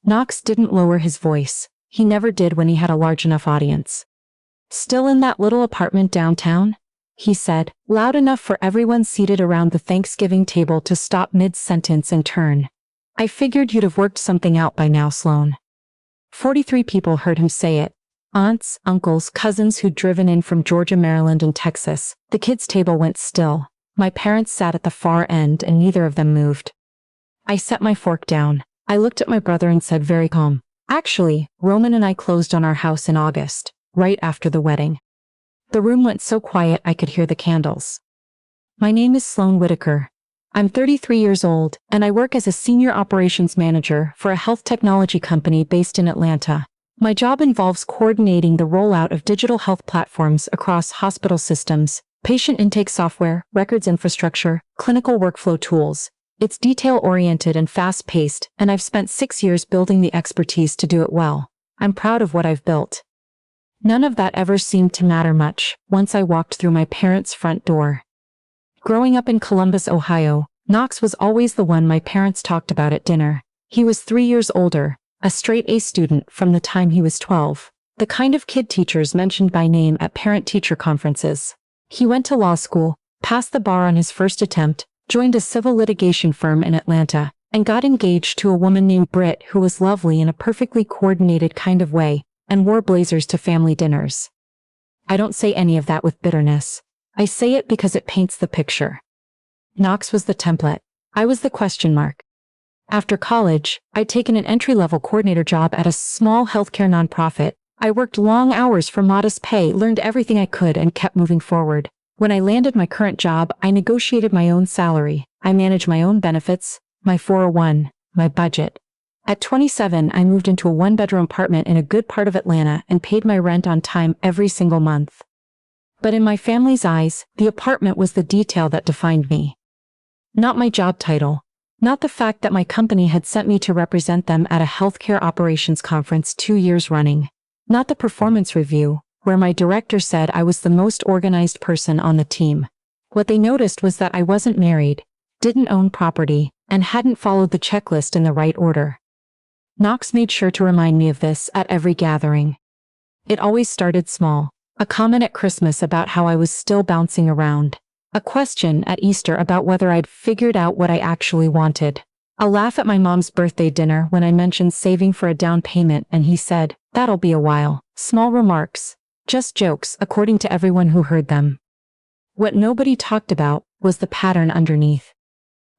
Knox didn't lower his voice. He never did when he had a large enough audience. "Still in that little apartment downtown?" he said, loud enough for everyone seated around the Thanksgiving table to stop mid-sentence and turn. "I figured you'd have worked something out by now, Sloan." 43 people heard him say it. Aunts, uncles, cousins who'd driven in from Georgia, Maryland, and Texas. The kids' table went still. My parents sat at the far end and neither of them moved. I set my fork down. I looked at my brother and said very calm, "Actually, Roman and I closed on our house in August, right after the wedding." The room went so quiet I could hear the candles. "My name is Sloan Whitaker. I'm 33 years old, and I work as a senior operations manager for a health technology company based in Atlanta. My job involves coordinating the rollout of digital health platforms across hospital systems, patient intake software, records infrastructure, clinical workflow tools. It's detail-oriented and fast-paced, and I've spent 6 years building the expertise to do it well. I'm proud of what I've built." None of that ever seemed to matter much once I walked through my parents' front door. Growing up in Columbus, Ohio, Knox was always the one my parents talked about at dinner. He was 3 years older, a straight-A student from the time he was 12, the kind of kid teachers mentioned by name at parent-teacher conferences. He went to law school, passed the bar on his first attempt, joined a civil litigation firm in Atlanta, and got engaged to a woman named Britt who was lovely in a perfectly coordinated kind of way, and wore blazers to family dinners. I don't say any of that with bitterness. I say it because it paints the picture. Knox was the template. I was the question mark. After college, I'd taken an entry-level coordinator job at a small healthcare nonprofit. I worked long hours for modest pay, learned everything I could, and kept moving forward. When I landed my current job, I negotiated my own salary. I managed my own benefits, my 401, my budget. At 27, I moved into a one-bedroom apartment in a good part of Atlanta and paid my rent on time every single month. But in my family's eyes, the apartment was the detail that defined me. Not my job title. Not the fact that my company had sent me to represent them at a healthcare operations conference 2 years running. Not the performance review, where my director said I was the most organized person on the team. What they noticed was that I wasn't married, didn't own property, and hadn't followed the checklist in the right order. Knox made sure to remind me of this at every gathering. It always started small. A comment at Christmas about how I was still bouncing around. A question at Easter about whether I'd figured out what I actually wanted. A laugh at my mom's birthday dinner when I mentioned saving for a down payment and he said, "That'll be a while." Small remarks. Just jokes, according to everyone who heard them. What nobody talked about was the pattern underneath.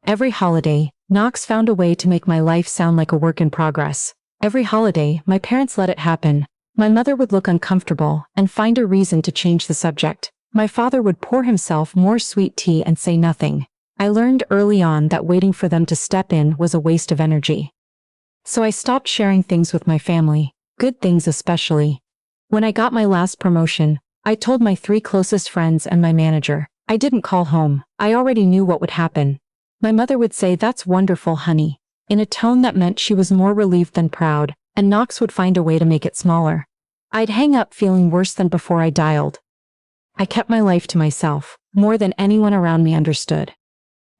Every holiday, Knox found a way to make my life sound like a work in progress. Every holiday, my parents let it happen. My mother would look uncomfortable and find a reason to change the subject. My father would pour himself more sweet tea and say nothing. I learned early on that waiting for them to step in was a waste of energy. So I stopped sharing things with my family, good things especially. When I got my last promotion, I told my 3 closest friends and my manager. I didn't call home. I already knew what would happen. My mother would say, "That's wonderful, honey," in a tone that meant she was more relieved than proud, and Knox would find a way to make it smaller. I'd hang up feeling worse than before I dialed. I kept my life to myself, more than anyone around me understood.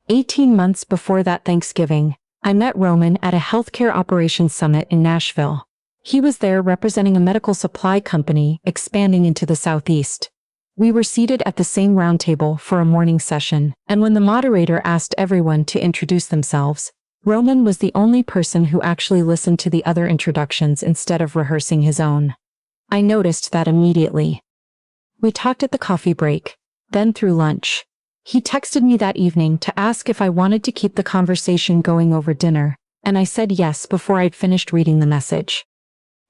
18 months before that Thanksgiving, I met Roman at a healthcare operations summit in Nashville. He was there representing a medical supply company expanding into the Southeast. We were seated at the same round table for a morning session, and when the moderator asked everyone to introduce themselves, Roman was the only person who actually listened to the other introductions instead of rehearsing his own. I noticed that immediately. We talked at the coffee break, then through lunch. He texted me that evening to ask if I wanted to keep the conversation going over dinner, and I said yes before I'd finished reading the message.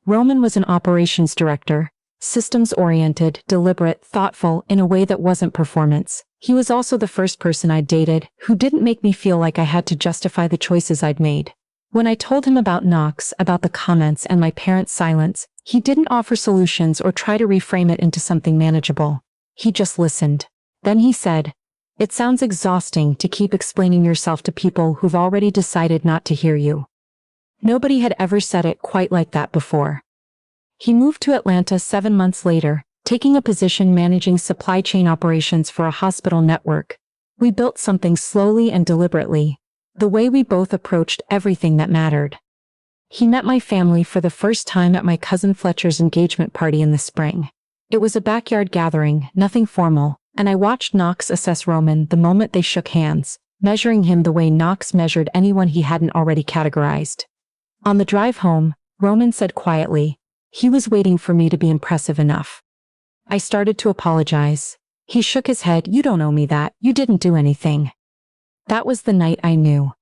Roman was an operations director, systems-oriented, deliberate, thoughtful in a way that wasn't performance. He was also the first person I'd dated who didn't make me feel like I had to justify the choices I'd made. When I told him about Knox, about the comments and my parents' silence, he didn't offer solutions or try to reframe it into something manageable. He just listened. Then he said, "It sounds exhausting to keep explaining yourself to people who've already decided not to hear you." Nobody had ever said it quite like that before. He moved to Atlanta 7 months later, taking a position managing supply chain operations for a hospital network. We built something slowly and deliberately, the way we both approached everything that mattered. He met my family for the first time at my cousin Fletcher's engagement party in the spring. It was a backyard gathering, nothing formal, and I watched Knox assess Roman the moment they shook hands, measuring him the way Knox measured anyone he hadn't already categorized. On the drive home, Roman said quietly, he was waiting for me to be impressive enough. I started to apologize. He shook his head, you don't owe me that, you didn't do anything. That was the night I knew.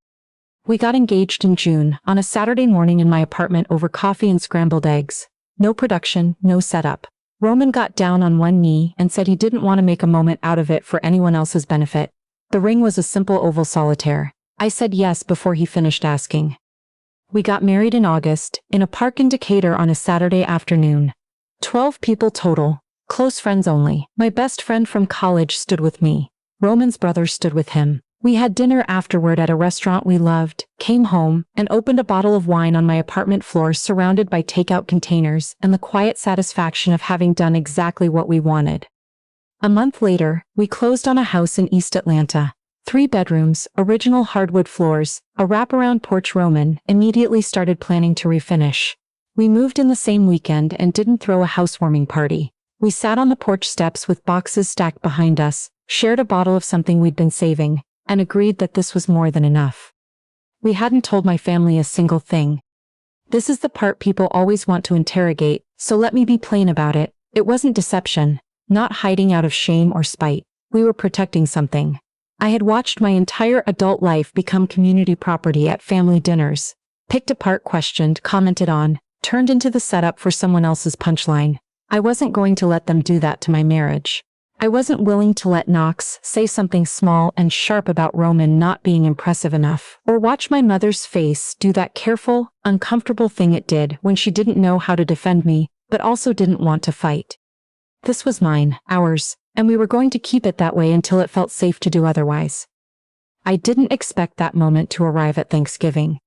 We got engaged in June, on a Saturday morning in my apartment over coffee and scrambled eggs. No production, no setup. Roman got down on one knee and said he didn't want to make a moment out of it for anyone else's benefit. The ring was a simple oval solitaire. I said yes before he finished asking. We got married in August, in a park in Decatur on a Saturday afternoon. 12 people total, close friends only. My best friend from college stood with me. Roman's brother stood with him. We had dinner afterward at a restaurant we loved, came home, and opened a bottle of wine on my apartment floor surrounded by takeout containers and the quiet satisfaction of having done exactly what we wanted. A month later, we closed on a house in East Atlanta. 3 bedrooms, original hardwood floors, a wraparound porch. Roman immediately started planning to refinish. We moved in the same weekend and didn't throw a housewarming party. We sat on the porch steps with boxes stacked behind us, shared a bottle of something we'd been saving, and agreed that this was more than enough. We hadn't told my family a single thing. This is the part people always want to interrogate, so let me be plain about it. It wasn't deception, not hiding out of shame or spite. We were protecting something. I had watched my entire adult life become community property at family dinners, picked apart, questioned, commented on, turned into the setup for someone else's punchline. I wasn't going to let them do that to my marriage. I wasn't willing to let Knox say something small and sharp about Roman not being impressive enough, or watch my mother's face do that careful, uncomfortable thing it did when she didn't know how to defend me, but also didn't want to fight. This was mine, ours, and we were going to keep it that way until it felt safe to do otherwise. I didn't expect that moment to arrive at Thanksgiving.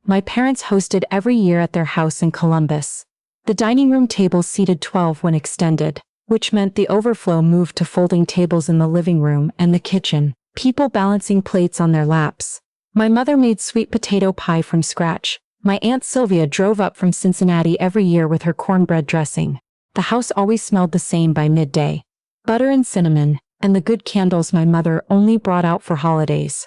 My parents hosted every year at their house in Columbus. The dining room table seated 12 when extended, which meant the overflow moved to folding tables in the living room and the kitchen, people balancing plates on their laps. My mother made sweet potato pie from scratch. My Aunt Sylvia drove up from Cincinnati every year with her cornbread dressing. The house always smelled the same by midday. Butter and cinnamon, and the good candles my mother only brought out for holidays.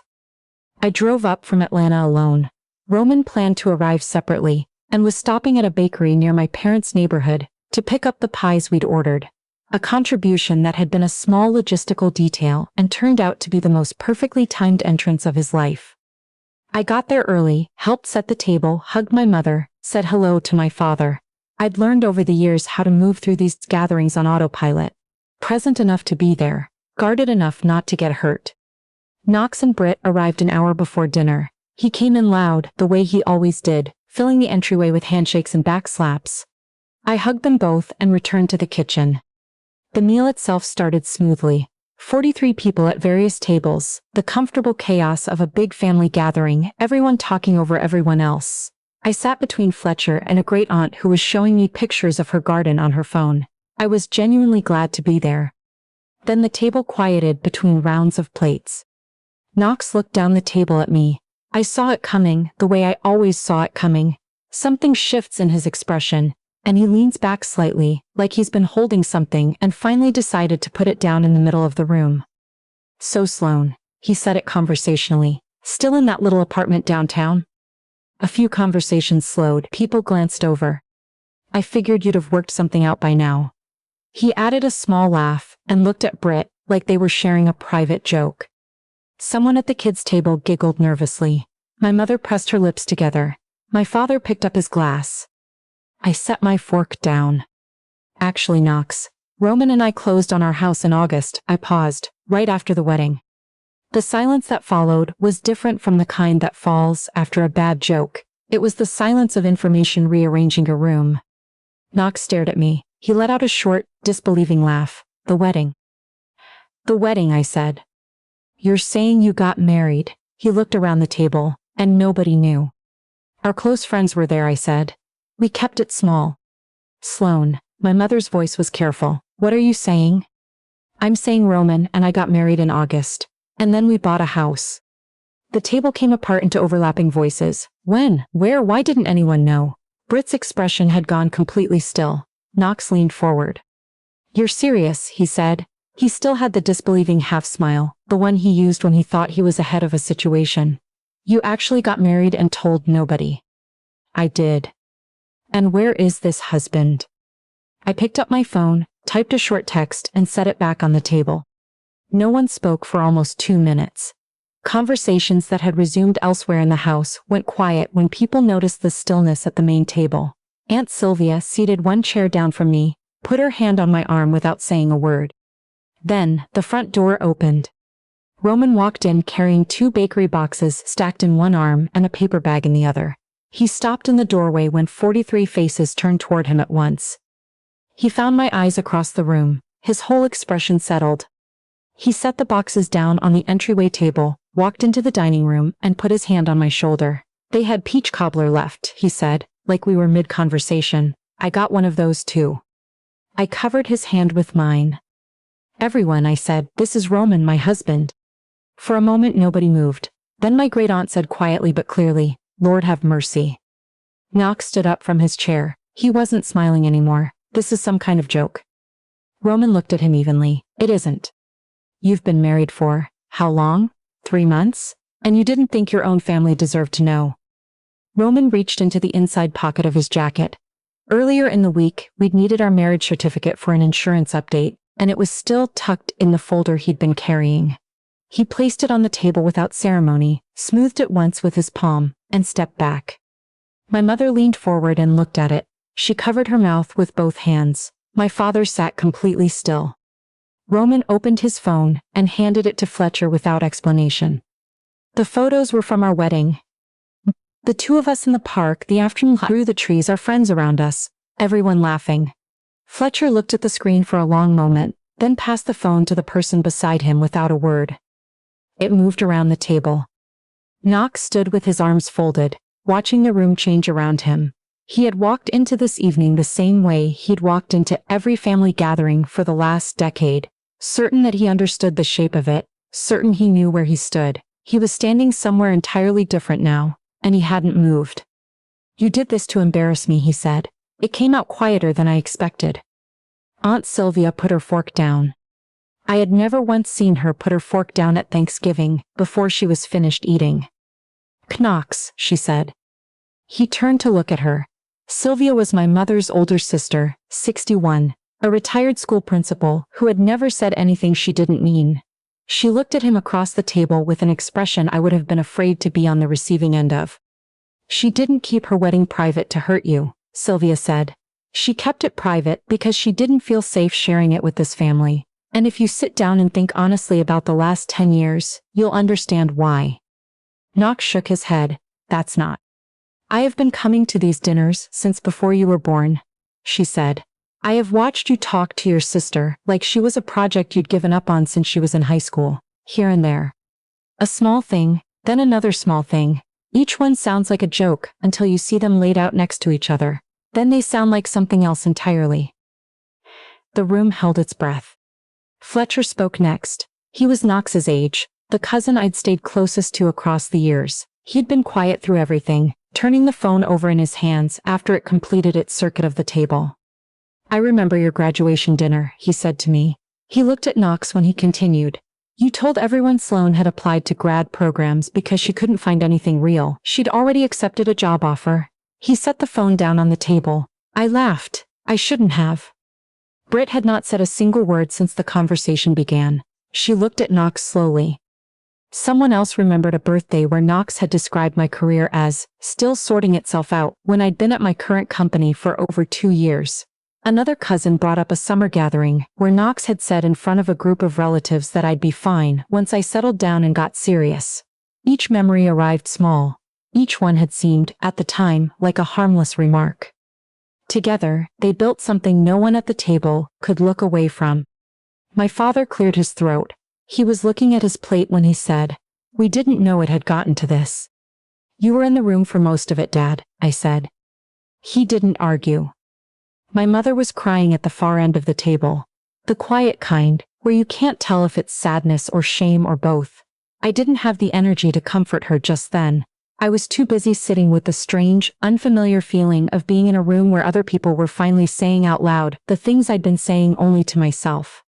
I drove up from Atlanta alone. Roman planned to arrive separately, and was stopping at a bakery near my parents' neighborhood to pick up the pies we'd ordered. A contribution that had been a small logistical detail and turned out to be the most perfectly timed entrance of his life. I got there early, helped set the table, hugged my mother, said hello to my father. I'd learned over the years how to move through these gatherings on autopilot. Present enough to be there, guarded enough not to get hurt. Knox and Britt arrived an hour before dinner. He came in loud, the way he always did, filling the entryway with handshakes and back slaps. I hugged them both and returned to the kitchen. The meal itself started smoothly. 43 people at various tables, the comfortable chaos of a big family gathering, everyone talking over everyone else. I sat between Fletcher and a great aunt who was showing me pictures of her garden on her phone. I was genuinely glad to be there. Then the table quieted between rounds of plates. Knox looked down the table at me. I saw it coming, the way I always saw it coming. Something shifts in his expression, and he leans back slightly, like he's been holding something and finally decided to put it down in the middle of the room. "So Sloan," he said it conversationally, "still in that little apartment downtown?" A few conversations slowed, people glanced over. "I figured you'd have worked something out by now." He added a small laugh and looked at Britt like they were sharing a private joke. Someone at the kids' table giggled nervously. My mother pressed her lips together. My father picked up his glass. I set my fork down. "Actually, Knox, Roman and I closed on our house in August." I paused, right after the wedding. The silence that followed was different from the kind that falls after a bad joke. It was the silence of information rearranging a room. Knox stared at me. He let out a short, disbelieving laugh. "The wedding." "The wedding," I said. "You're saying you got married?" He looked around the table, and nobody knew. "Our close friends were there," I said. "We kept it small." "Sloan," my mother's voice was careful. "What are you saying?" "I'm saying Roman and I got married in August. And then we bought a house." The table came apart into overlapping voices. When? Where? Why didn't anyone know? Britt's expression had gone completely still. Knox leaned forward. You're serious, he said. He still had the disbelieving half-smile, the one he used when he thought he was ahead of a situation. You actually got married and told nobody. I did. And where is this husband? I picked up my phone, typed a short text, and set it back on the table. No one spoke for almost 2 minutes. Conversations that had resumed elsewhere in the house went quiet when people noticed the stillness at the main table. Aunt Sylvia, seated one chair down from me, put her hand on my arm without saying a word. Then, the front door opened. Roman walked in carrying 2 bakery boxes stacked in one arm and a paper bag in the other. He stopped in the doorway when 43 faces turned toward him at once. He found my eyes across the room. His whole expression settled. He set the boxes down on the entryway table, walked into the dining room, and put his hand on my shoulder. They had peach cobbler left, he said, like we were mid-conversation. I got one of those too. I covered his hand with mine. Everyone, I said, this is Roman, my husband. For a moment nobody moved. Then my great-aunt said quietly but clearly, Lord have mercy. Knox stood up from his chair. He wasn't smiling anymore. This is some kind of joke. Roman looked at him evenly. It isn't. You've been married for, how long? 3 months? And you didn't think your own family deserved to know. Roman reached into the inside pocket of his jacket. Earlier in the week, we'd needed our marriage certificate for an insurance update, and it was still tucked in the folder he'd been carrying. He placed it on the table without ceremony, smoothed it once with his palm, and stepped back. My mother leaned forward and looked at it. She covered her mouth with both hands. My father sat completely still. Roman opened his phone and handed it to Fletcher without explanation. The photos were from our wedding. The 2 of us in the park, the afternoon through the trees, our friends around us, everyone laughing. Fletcher looked at the screen for a long moment, then passed the phone to the person beside him without a word. It moved around the table. Knox stood with his arms folded, watching the room change around him. He had walked into this evening the same way he'd walked into every family gathering for the last decade, certain that he understood the shape of it, certain he knew where he stood. He was standing somewhere entirely different now, and he hadn't moved. You did this to embarrass me, he said. It came out quieter than I expected. Aunt Sylvia put her fork down. I had never once seen her put her fork down at Thanksgiving before she was finished eating. Knox, she said. He turned to look at her. Sylvia was my mother's older sister, 61, a retired school principal who had never said anything she didn't mean. She looked at him across the table with an expression I would have been afraid to be on the receiving end of. She didn't keep her wedding private to hurt you, Sylvia said. She kept it private because she didn't feel safe sharing it with this family. And if you sit down and think honestly about the last 10 years, you'll understand why. Knox shook his head. That's not. I have been coming to these dinners since before you were born, she said. I have watched you talk to your sister like she was a project you'd given up on since she was in high school, here and there. A small thing, then another small thing. Each one sounds like a joke until you see them laid out next to each other. Then they sound like something else entirely. The room held its breath. Fletcher spoke next. He was Knox's age, the cousin I'd stayed closest to across the years. He'd been quiet through everything, turning the phone over in his hands after it completed its circuit of the table. I remember your graduation dinner, he said to me. He looked at Knox when he continued. You told everyone Sloane had applied to grad programs because she couldn't find anything real. She'd already accepted a job offer. He set the phone down on the table. I laughed. I shouldn't have. Britt had not said a single word since the conversation began. She looked at Knox slowly. Someone else remembered a birthday where Knox had described my career as still sorting itself out when I'd been at my current company for over 2 years. Another cousin brought up a summer gathering where Knox had said in front of a group of relatives that I'd be fine once I settled down and got serious. Each memory arrived small. Each one had seemed, at the time, like a harmless remark. Together, they built something no one at the table could look away from. My father cleared his throat. He was looking at his plate when he said, We didn't know it had gotten to this. You were in the room for most of it, Dad, I said. He didn't argue. My mother was crying at the far end of the table. The quiet kind, where you can't tell if it's sadness or shame or both. I didn't have the energy to comfort her just then. I was too busy sitting with the strange, unfamiliar feeling of being in a room where other people were finally saying out loud the things I'd been saying only to myself.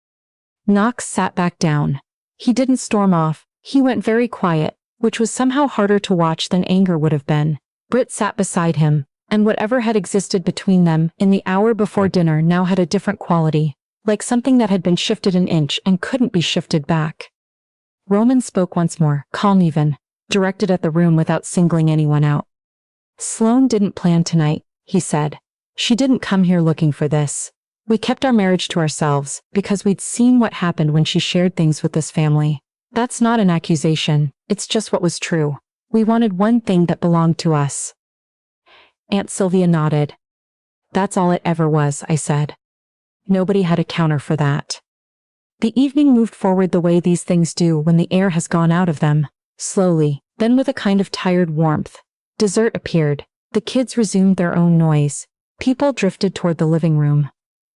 Knox sat back down. He didn't storm off, he went very quiet, which was somehow harder to watch than anger would have been. Britt sat beside him, and whatever had existed between them in the hour before dinner now had a different quality, like something that had been shifted an inch and couldn't be shifted back. Roman spoke once more, calm even, directed at the room without singling anyone out. Sloane didn't plan tonight, he said. She didn't come here looking for this. We kept our marriage to ourselves because we'd seen what happened when she shared things with this family. That's not an accusation, it's just what was true. We wanted one thing that belonged to us. Aunt Sylvia nodded. That's all it ever was, I said. Nobody had a counter for that. The evening moved forward the way these things do when the air has gone out of them. Slowly, then with a kind of tired warmth. Dessert appeared. The kids resumed their own noise. People drifted toward the living room.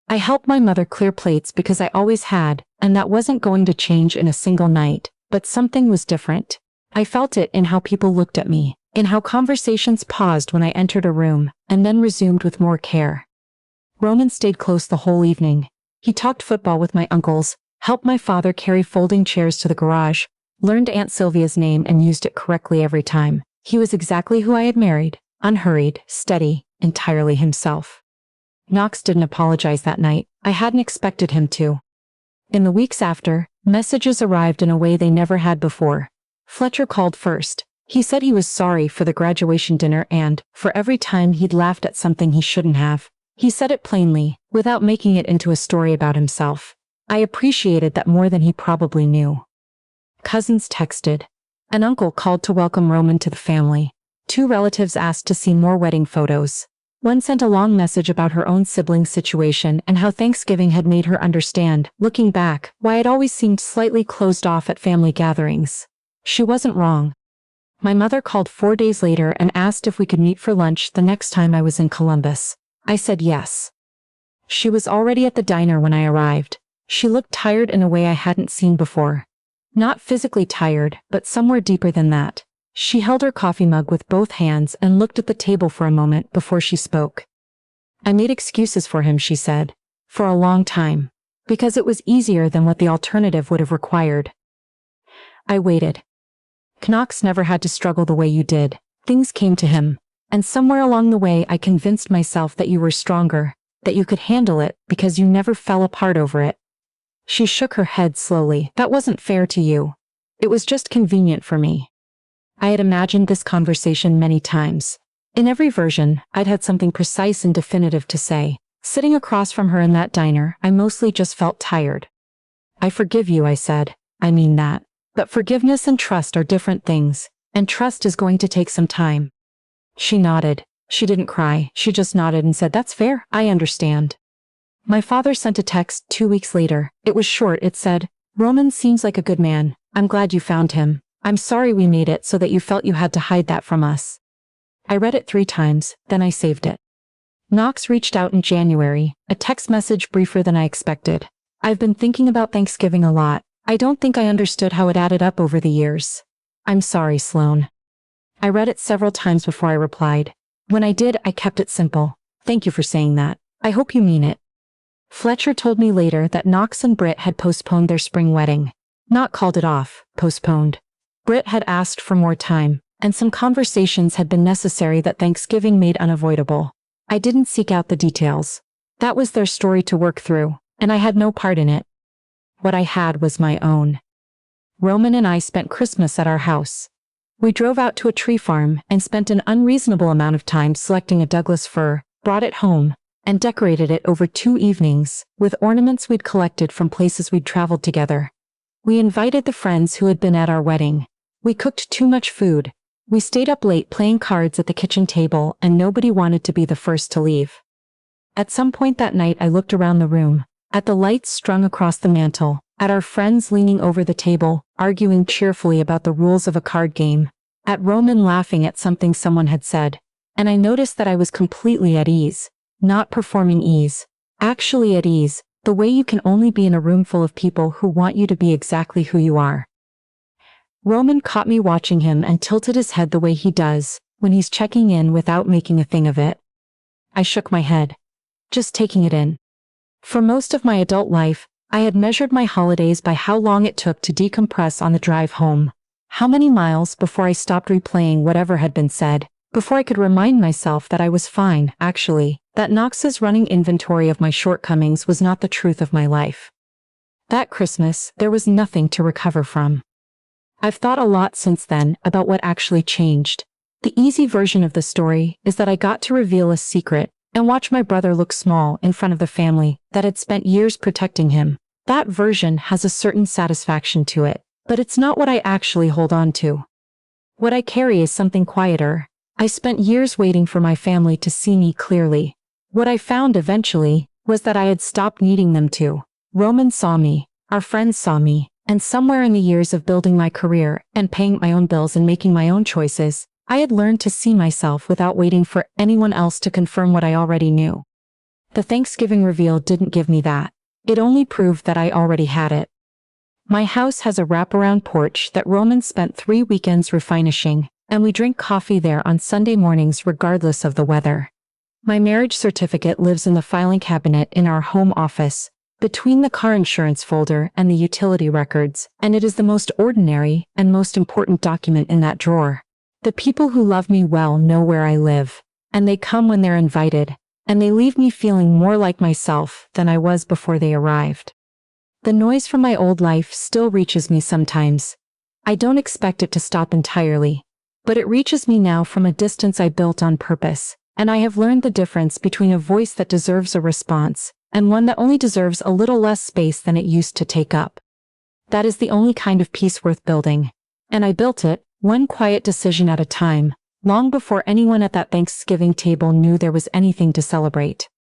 I helped my mother clear plates because I always had, and that wasn't going to change in a single night, but something was different. I felt it in how people looked at me, in how conversations paused when I entered a room, and then resumed with more care. Roman stayed close the whole evening. He talked football with my uncles, helped my father carry folding chairs to the garage, learned Aunt Sylvia's name and used it correctly every time. He was exactly who I had married, unhurried, steady, entirely himself. Knox didn't apologize that night. I hadn't expected him to. In the weeks after, messages arrived in a way they never had before. Fletcher called first. He said he was sorry for the graduation dinner and, for every time he'd laughed at something he shouldn't have. He said it plainly, without making it into a story about himself. I appreciated that more than he probably knew. Cousins texted. An uncle called to welcome Roman to the family. 2 relatives asked to see more wedding photos. One sent a long message about her own sibling situation and how Thanksgiving had made her understand, looking back, why it always seemed slightly closed off at family gatherings. She wasn't wrong. My mother called 4 days later and asked if we could meet for lunch the next time I was in Columbus. I said yes. She was already at the diner when I arrived. She looked tired in a way I hadn't seen before. Not physically tired, but somewhere deeper than that. She held her coffee mug with both hands and looked at the table for a moment before she spoke. I made excuses for him, she said, for a long time, because it was easier than what the alternative would have required. I waited. Knox never had to struggle the way you did. Things came to him, and somewhere along the way I convinced myself that you were stronger, that you could handle it because you never fell apart over it. She shook her head slowly. That wasn't fair to you. It was just convenient for me. I had imagined this conversation many times. In every version, I'd had something precise and definitive to say. Sitting across from her in that diner, I mostly just felt tired. I forgive you, I said. I mean that. But forgiveness and trust are different things, and trust is going to take some time. She nodded. She didn't cry, she just nodded and said, that's fair, I understand. My father sent a text 2 weeks later. It was short, it said, Roman seems like a good man. I'm glad you found him. I'm sorry we made it so that you felt you had to hide that from us. I read it 3 times, then I saved it. Knox reached out in January, a text message briefer than I expected. I've been thinking about Thanksgiving a lot. I don't think I understood how it added up over the years. I'm sorry, Sloane. I read it several times before I replied. When I did, I kept it simple. Thank you for saying that. I hope you mean it. Fletcher told me later that Knox and Britt had postponed their spring wedding. Not called it off, postponed. Britt had asked for more time, and some conversations had been necessary that Thanksgiving made unavoidable. I didn't seek out the details. That was their story to work through, and I had no part in it. What I had was my own. Roman and I spent Christmas at our house. We drove out to a tree farm and spent an unreasonable amount of time selecting a Douglas fir, brought it home, and decorated it over 2 evenings, with ornaments we'd collected from places we'd traveled together. We invited the friends who had been at our wedding. We cooked too much food. We stayed up late playing cards at the kitchen table, and nobody wanted to be the first to leave. At some point that night I looked around the room, at the lights strung across the mantel, at our friends leaning over the table, arguing cheerfully about the rules of a card game, at Roman laughing at something someone had said, and I noticed that I was completely at ease, not performing ease, actually at ease, the way you can only be in a room full of people who want you to be exactly who you are. Roman caught me watching him and tilted his head the way he does when he's checking in without making a thing of it. I shook my head, just taking it in. For most of my adult life, I had measured my holidays by how long it took to decompress on the drive home. How many miles before I stopped replaying whatever had been said, before I could remind myself that I was fine, actually, that Knox's running inventory of my shortcomings was not the truth of my life. That Christmas, there was nothing to recover from. I've thought a lot since then about what actually changed. The easy version of the story is that I got to reveal a secret and watch my brother look small in front of the family that had spent years protecting him. That version has a certain satisfaction to it, but it's not what I actually hold on to. What I carry is something quieter. I spent years waiting for my family to see me clearly. What I found eventually was that I had stopped needing them to. Roman saw me, our friends saw me, and somewhere in the years of building my career and paying my own bills and making my own choices, I had learned to see myself without waiting for anyone else to confirm what I already knew. The Thanksgiving reveal didn't give me that. It only proved that I already had it. My house has a wraparound porch that Roman spent 3 weekends refinishing, and we drink coffee there on Sunday mornings regardless of the weather. My marriage certificate lives in the filing cabinet in our home office, between the car insurance folder and the utility records, and it is the most ordinary and most important document in that drawer. The people who love me well know where I live, and they come when they're invited, and they leave me feeling more like myself than I was before they arrived. The noise from my old life still reaches me sometimes. I don't expect it to stop entirely, but it reaches me now from a distance I built on purpose, and I have learned the difference between a voice that deserves a response and one that only deserves a little less space than it used to take up. That is the only kind of peace worth building, and I built it, one quiet decision at a time, long before anyone at that Thanksgiving table knew there was anything to celebrate.